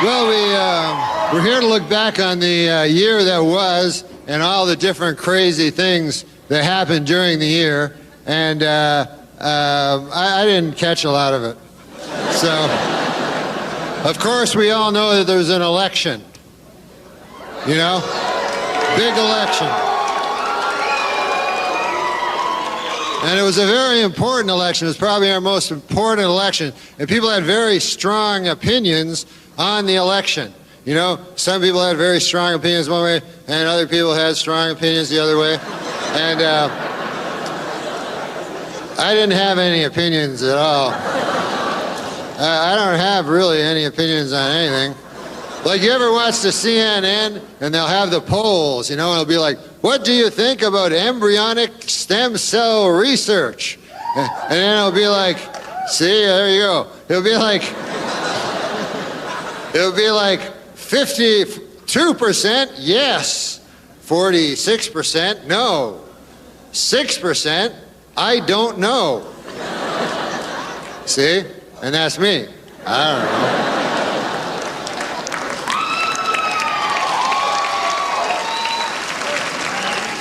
Well, we're here to look back on the year that was and all the different crazy things that happened during the year. And I didn't catch a lot of it. So, of course, we all know that there's an election. You know? Big election. And it was a very important election. It was probably our most important election. And people had very strong opinions on the election. You know, some people had very strong opinions one way, and other people had strong opinions the other way. And I didn't have any opinions at all. I don't have really any opinions on anything. Like, you ever watch the CNN, and they'll have the polls, you know, and it'll be like, what do you think about embryonic stem cell research? And then it'll be like, see, there you go. It'll be like 52% yes, 46% no, 6% I don't know. See? And that's me. I don't know.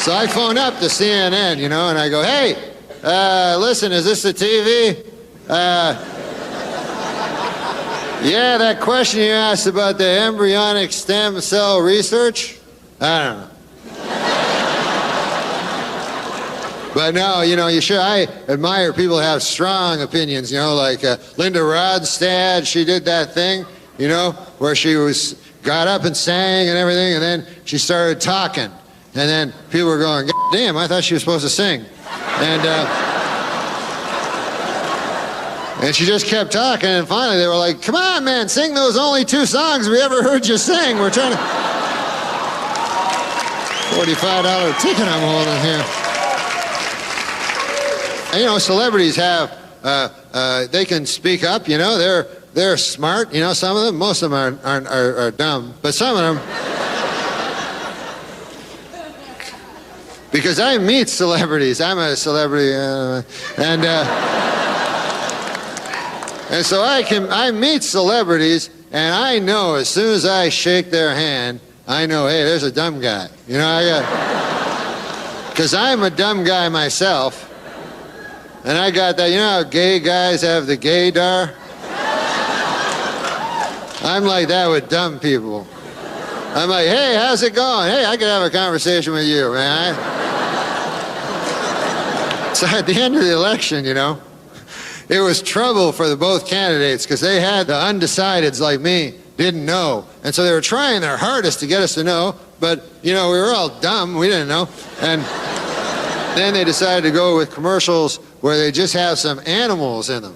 So I phone up the CNN, you know, and I go, hey, listen, is this the TV? Yeah, that question you asked about the embryonic stem cell research? I don't know. But no, you know, I admire people who have strong opinions, you know, like Linda Ronstadt, she did that thing, you know, where she got up and sang and everything, and then she started talking. And then people were going, God damn, I thought she was supposed to sing. And she just kept talking, and finally they were like, come on, man, sing those only 2 songs we ever heard you sing. We're trying to... $45 ticket I'm holding here. And, you know, celebrities have, they can speak up, you know, they're smart, you know, some of them, most of them are dumb, but some of them... Because I meet celebrities. I'm a celebrity, and so I meet celebrities, and I know as soon as I shake their hand, I know, hey, there's a dumb guy. You know, because I'm a dumb guy myself, and I got that. You know how gay guys have the gaydar? I'm like that with dumb people. I'm like, hey, how's it going? Hey, I could have a conversation with you, man. So at the end of the election, you know, it was trouble for both candidates because they had the undecideds like me, didn't know. And so they were trying their hardest to get us to know, but, you know, we were all dumb. We didn't know. And then they decided to go with commercials where they just have some animals in them,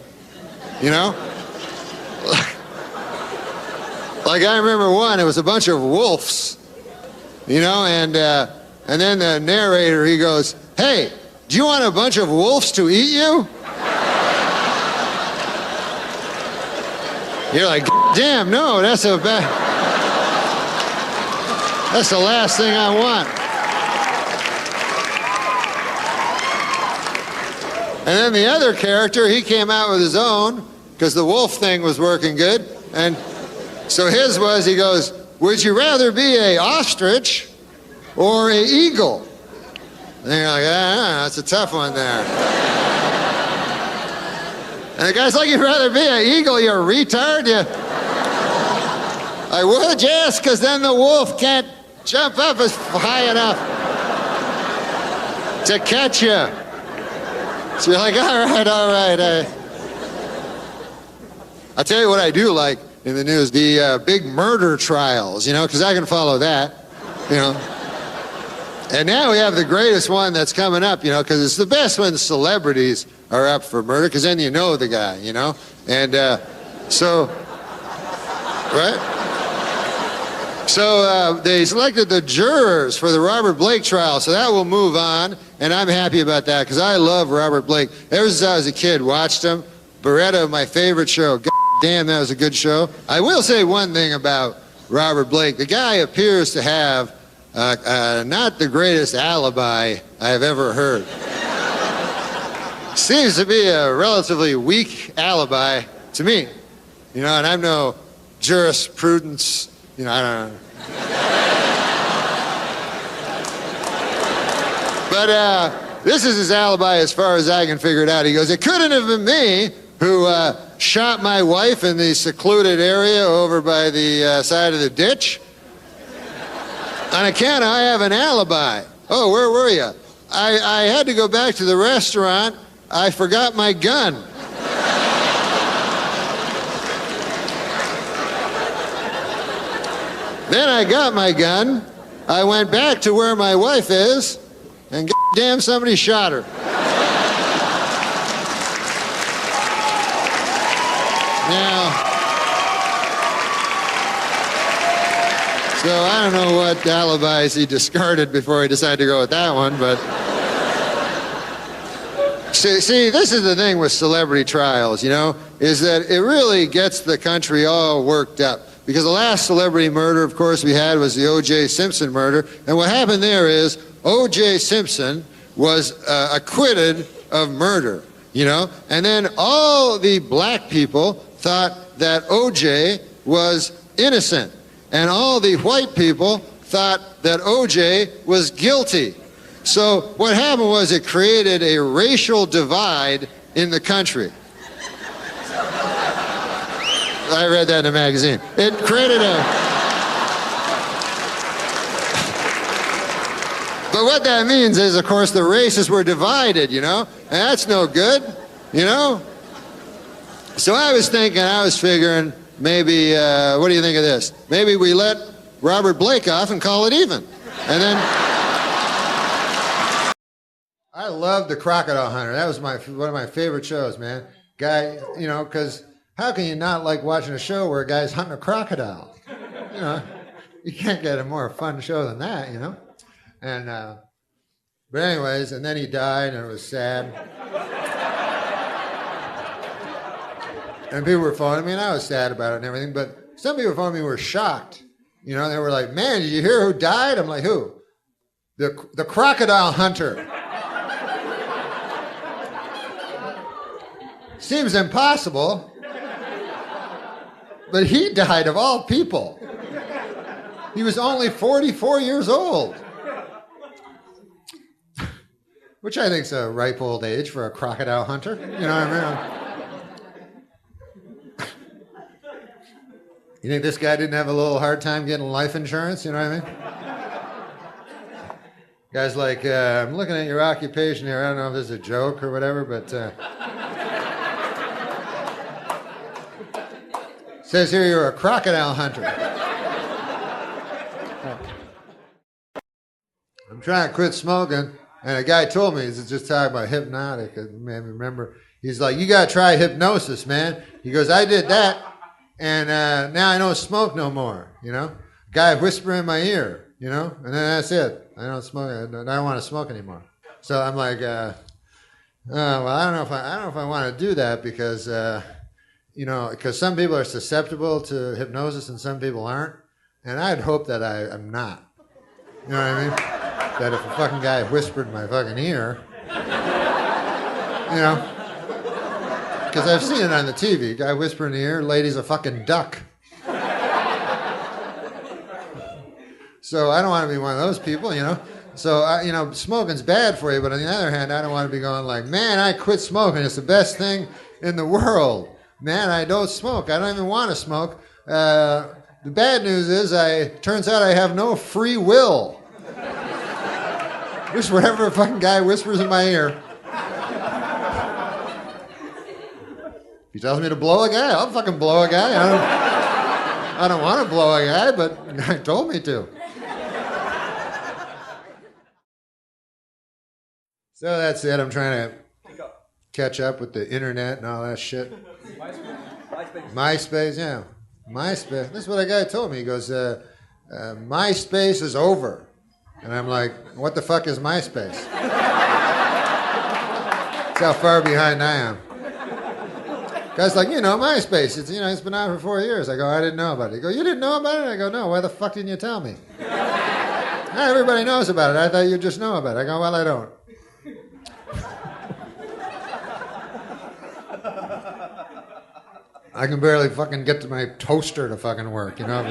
you know? Like, I remember one, it was a bunch of wolves, you know, and then the narrator, he goes, hey, do you want a bunch of wolves to eat you? You're like, damn, no, that's the last thing I want. And then the other character, he came out with his own, because the wolf thing was working good, and so his was, he goes, would you rather be an ostrich or an eagle? And you're like, that's a tough one there. And the guy's like, you'd rather be an eagle, you retard? I would, yes, because then the wolf can't jump up as high enough to catch you. So you're like, all right. I'll tell you what I do like in the news, the big murder trials, you know, because I can follow that, you know. And now we have the greatest one that's coming up, you know, because it's the best when celebrities are up for murder, because then you know the guy, you know. And so, right? So they selected the jurors for the Robert Blake trial, so that will move on, and I'm happy about that, because I love Robert Blake. Ever since I was a kid, watched him. Beretta, my favorite show. God damn, that was a good show. I will say one thing about Robert Blake. The guy appears to have not the greatest alibi I've ever heard. Seems to be a relatively weak alibi to me. You know, and I'm no jurisprudence, you know, I don't know. But this is his alibi as far as I can figure it out. He goes, it couldn't have been me who shot my wife in the secluded area over by the side of the ditch. On account, I have an alibi. Oh, where were you? I had to go back to the restaurant. I forgot my gun. Then I got my gun. I went back to where my wife is, and goddamn, somebody shot her. Now, so I don't know what alibis he discarded before he decided to go with that one, but see, this is the thing with celebrity trials, you know, is that it really gets the country all worked up. Because the last celebrity murder, of course, we had was the O.J. Simpson murder, and what happened there is O.J. Simpson was acquitted of murder, you know, and then all the black people thought that O.J. was innocent. And all the white people thought that O.J. was guilty. So what happened was it created a racial divide in the country. I read that in a magazine. It created a... But what that means is, of course, the races were divided, you know? And that's no good, you know? So I was figuring, maybe, what do you think of this? Maybe we let Robert Blake off and call it even. And then... I loved the Crocodile Hunter. That was one of my favorite shows, man. Guy, you know, because how can you not like watching a show where a guy's hunting a crocodile? You know, you can't get a more fun show than that, you know? And, but anyways, and then he died, and it was sad. And people were phoning me, and I was sad about it and everything, but some people phoning me were shocked. You know, they were like, man, did you hear who died? I'm like, who? The Crocodile Hunter. Seems impossible, but he died of all people. He was only 44 years old, which I think is a ripe old age for a crocodile hunter. You know what I mean? You think this guy didn't have a little hard time getting life insurance? You know what I mean? Guy's like, I'm looking at your occupation here. I don't know if this is a joke or whatever, but... says here you're a crocodile hunter. I'm trying to quit smoking, and a guy told me, he's just talking about hypnotic, it made me remember. He's like, you got to try hypnosis, man. He goes, I did that, and now I don't smoke no more, you know? Guy whisper in my ear, you know? And then that's it. I don't smoke. I don't want to smoke anymore. So I'm like, well, I don't know if I want to do that because... you know, because some people are susceptible to hypnosis and some people aren't. And I'd hope that I'm not. You know what I mean? That if a fucking guy whispered in my fucking ear, you know, because I've seen it on the TV. Guy whisper in the ear, lady's a fucking duck. So I don't want to be one of those people, you know. So, you know, smoking's bad for you, but on the other hand, I don't want to be going like, man, I quit smoking. It's the best thing in the world. Man, I don't smoke. I don't even want to smoke. The bad news is, turns out I have no free will. Just whatever a fucking guy whispers in my ear. If he tells me to blow a guy, I'll fucking blow a guy. I don't want to blow a guy, but the guy told me to. So that's it. I'm trying to catch up with the internet and all that shit. MySpace, yeah. MySpace. This is what a guy told me. He goes, MySpace is over. And I'm like, what the fuck is MySpace? That's how far behind I am. Guy's like, you know, MySpace, it's been out for 4 years. I go, I didn't know about it. He goes, you didn't know about it? I go, no, why the fuck didn't you tell me? Everybody knows about it. I thought you'd just know about it. I go, well, I don't. I can barely fucking get to my toaster to fucking work, you know?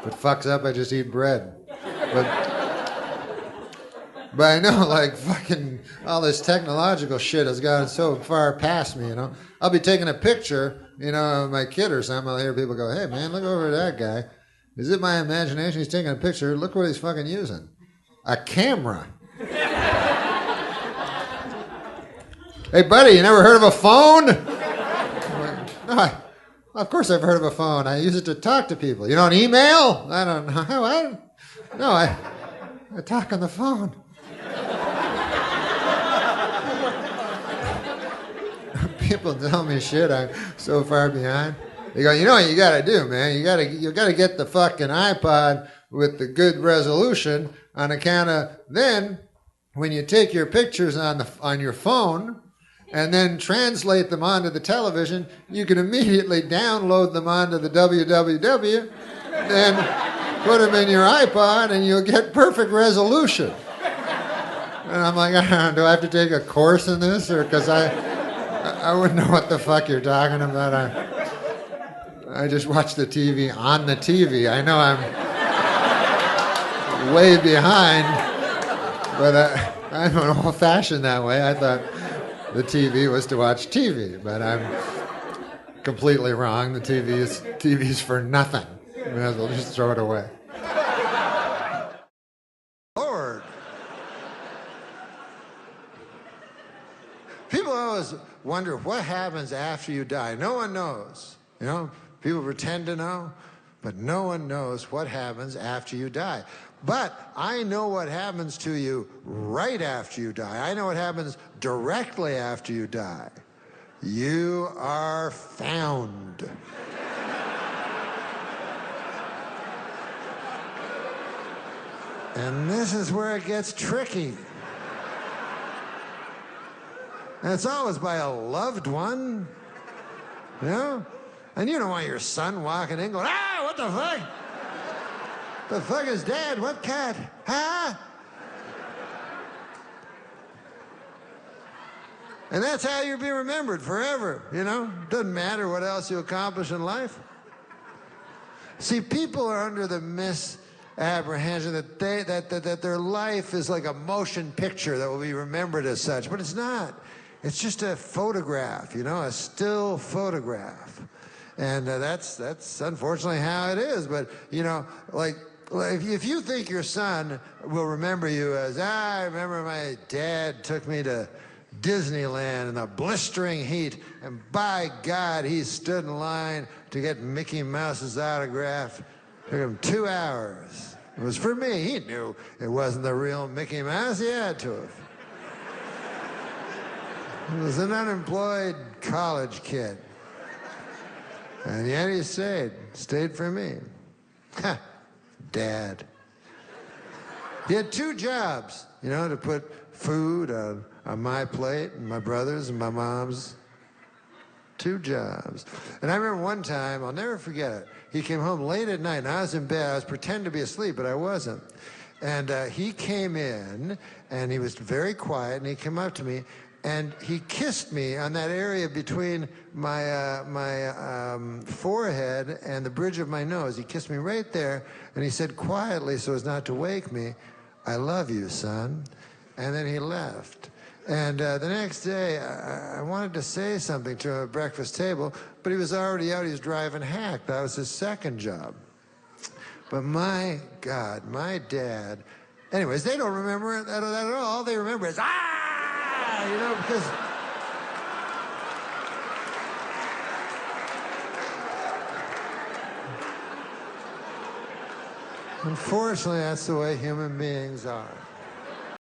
If it fucks up, I just eat bread. But I know, like, fucking all this technological shit has gotten so far past me, you know? I'll be taking a picture, you know, of my kid or something. I'll hear people go, hey, man, look over at that guy. Is it my imagination? He's taking a picture. Look what he's fucking using. A camera. Hey, buddy, you never heard of a phone? No, of course I've heard of a phone. I use it to talk to people. You don't email? I don't know. I talk on the phone. People tell me shit I'm so far behind. They go, you know what you gotta do, man? You gotta get the fucking iPod with the good resolution on account of then when you take your pictures on your phone and then translate them onto the television, you can immediately download them onto the www, then put them in your iPod and you'll get perfect resolution. And I'm like, do I have to take a course in this? Or because I wouldn't know what the fuck you're talking about. I just watch the TV on the TV. I know I'm way behind, but I'm old-fashioned that way. I thought the TV was to watch TV, but I'm completely wrong. The TV's for nothing. You may as well just throw it away. Lord. People always wonder what happens after you die. No one knows. You know, people pretend to know, but no one knows what happens after you die. But I know what happens to you right after you die. I know what happens directly after you die. You are found. And this is where it gets tricky. And it's always by a loved one, you know? And you don't want your son walking in going, ah, what the fuck? The fuck is Dad? What cat? Huh? And that's how you'll be remembered forever, you know? Doesn't matter what else you accomplish in life. See, people are under the misapprehension that their life is like a motion picture that will be remembered as such, but it's not. It's just a photograph, you know, a still photograph. And that's unfortunately how it is. But, you know, like if you think your son will remember you as, I remember my dad took me to Disneyland in the blistering heat, and by God, he stood in line to get Mickey Mouse's autograph. It took him 2 hours. It was for me. He knew it wasn't the real Mickey Mouse. He had to have. He was an unemployed college kid. And yet he stayed for me. Ha, Dad. He had 2 jobs, you know, to put food on my plate and my brother's and my mom's. 2 jobs. And I remember one time, I'll never forget it, he came home late at night and I was in bed. I was pretending to be asleep, but I wasn't. And he came in and he was very quiet and he came up to me and he kissed me on that area between my forehead and the bridge of my nose. He kissed me right there, and he said quietly, so as not to wake me, I love you, son. And then he left. And the next day, I wanted to say something to him at breakfast table, but he was already out. He was driving hack. That was his second job. But my God, my dad... Anyways, they don't remember that at all. All they remember is, you know, because... Unfortunately, that's the way human beings are.